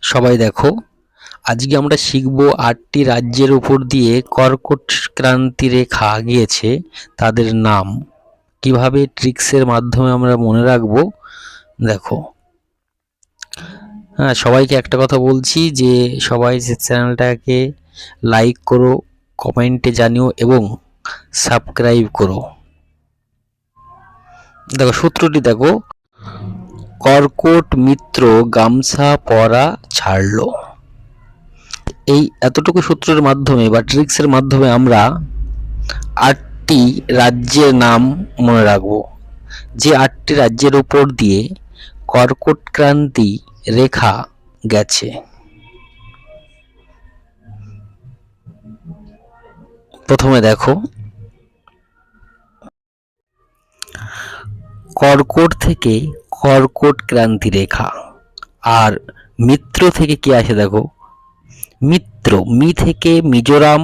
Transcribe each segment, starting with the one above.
সবাই দেখো, আজকে আমরা শিখব ৮টি রাজ্যের উপর দিয়ে কর্কট ক্রান্তি রেখা গিয়েছে তাদের নাম। কিভাবে ট্রিক্সের মাধ্যমে আমরা মনে রাখবো দেখো। হ্যাঁ, সবাইকে একটা কথা বলছি যে সবাই চ্যানেলটাকে লাইক করো, কমেন্টে জানিও এবং সাবস্ক্রাইব করো। দেখো সূত্রটি দেখো, কর্কট মিত্র গামছা পরা ছাড়লো। এই এতটুকু সূত্রের মাধ্যমে বা ট্রিক্সের মাধ্যমে আমরা ৮টি রাজ্যের নাম মনে রাখব, যে ৮টি রাজ্যের উপর দিয়ে কর্কট ক্রান্তি রেখা গেছে। প্রথমে দেখো, কর্কট থেকে কর্কট ক্রান্তি রেখা, আর মিত্র থেকে কি আসে দেখো, মিত্র মি থেকে মিজোরাম,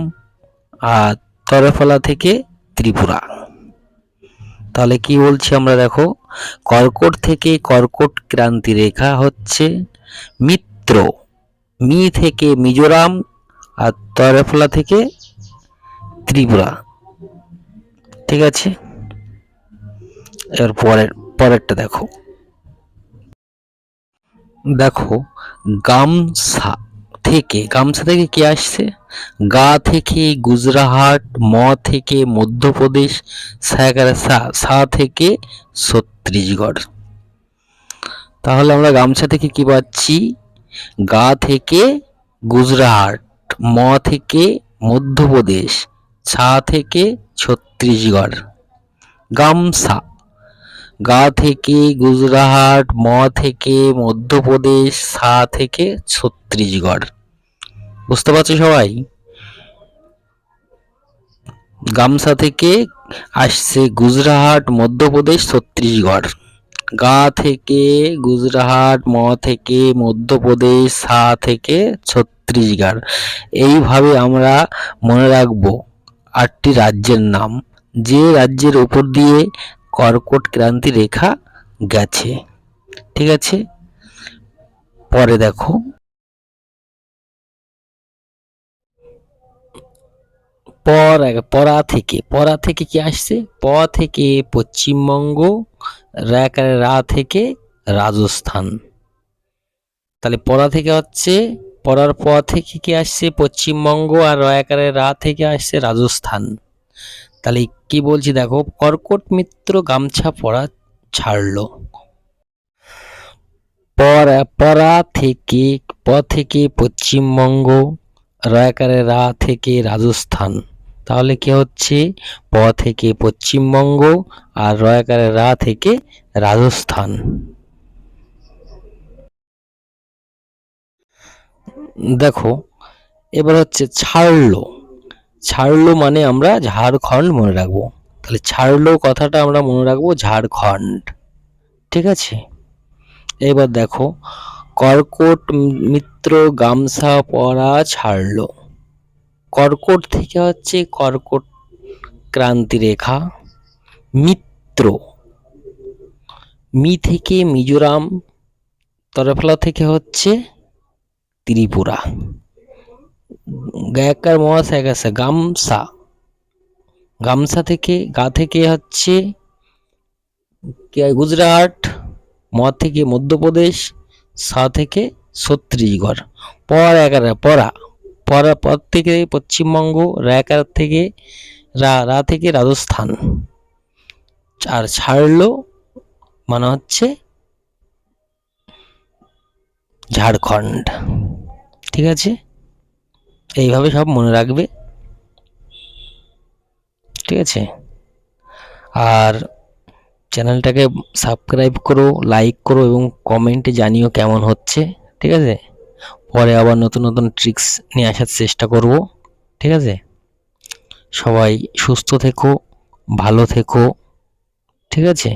আর তরফলা থেকে ত্রিপুরা। তাহলে কি বলছি আমরা দেখো, কর্কট থেকে কর্কট ক্রান্তি রেখা হচ্ছে মিত্র মি থেকে মিজোরাম, আর তরফলা থেকে ত্রিপুরা। ঠিক আছে, এর পরেরটা দেখো, দেখো গামছা থেকে কি আসছে, গা থেকে গুজরাট, ম থেকে মধ্যপ্রদেশ, সা থেকে ছত্তিশগড়। তাহলে আমরা গামছা থেকে কি পাচ্ছি, গা থেকে গুজরাট, ম থেকে মধ্যপ্রদেশ, সা থেকে ছত্তিশগড়। গামছা গা থেকে গুজরাট, ম থেকে মধ্যপ্রদেশ, সা থেকে ছত্তিশগড়। বুঝতে পারছো সবাই? গামছা থেকে আসছে গুজরাট, মধ্যপ্রদেশ, ছত্তিশগড়। গা থেকে গুজরাট, ম থেকে মধ্যপ্রদেশ, সা থেকে ছত্তিশগড়। এইভাবে আমরা মনে রাখবো ৮টি রাজ্যের নাম, যে রাজ্যের উপর দিয়ে কর্কট ক্রান্তি রেখা গেছে। ঠিক আছে, পরে দেখো, পরা থেকে কি আসছে, প থেকে পশ্চিমবঙ্গ, রা থেকে রাজস্থান। তাহলে পরা থেকে হচ্ছে, পরার প থেকে কি আসছে পশ্চিমবঙ্গ, আর রা থেকে আসছে রাজস্থান। তাহলে কি বলছি দেখো, কর্কট মিত্র গামছা পরা ছাড়লো। পরা থেকে প থেকে পশ্চিমবঙ্গ, রা থেকে রাজস্থান। তাহলে কি হচ্ছে, প থেকে পশ্চিমবঙ্গ, আর রা থেকে রাজস্থান। দেখো এবার হচ্ছে ছাড়লো মানে আমরা ঝাড়খণ্ড মনে রাখবো। তাহলে ছাড়লো কথাটা আমরা মনে রাখবো ঝাড়খণ্ড। ঠিক আছে, এবার দেখো, কর্কট মিত্র গামছা পরা ছাড়লো। কর্কট থেকে হচ্ছে কর্কট ক্রান্তি রেখা, মিত্র মি থেকে মিজোরাম, তরফলা থেকে হচ্ছে ত্রিপুরা। গায়কার মহাশয় গেছে গামছা থেকে গা থেকে হচ্ছে গুজরাট, ম থেকে মধ্যপ্রদেশ, সা থেকে ছত্তিশগড়। পর থেকে পশ্চিমবঙ্গ, রা থেকে রা থেকে রাজস্থান। আর ছাড়লো মানে হচ্ছে ঝাড়খণ্ড। ঠিক আছে, এইভাবে সব মনে রাখবে। ঠিক আছে, আর চ্যানেলটাকে সাবস্ক্রাইব করো, লাইক করো এবং কমেন্টে জানিও কেমন হচ্ছে। ঠিক আছে, পরে আবার নতুন নতুন ট্রিক্স নিয়ে আসার চেষ্টা করব। ঠিক আছে, সবাই সুস্থ থেকো, ভালো থেকো। ঠিক আছে।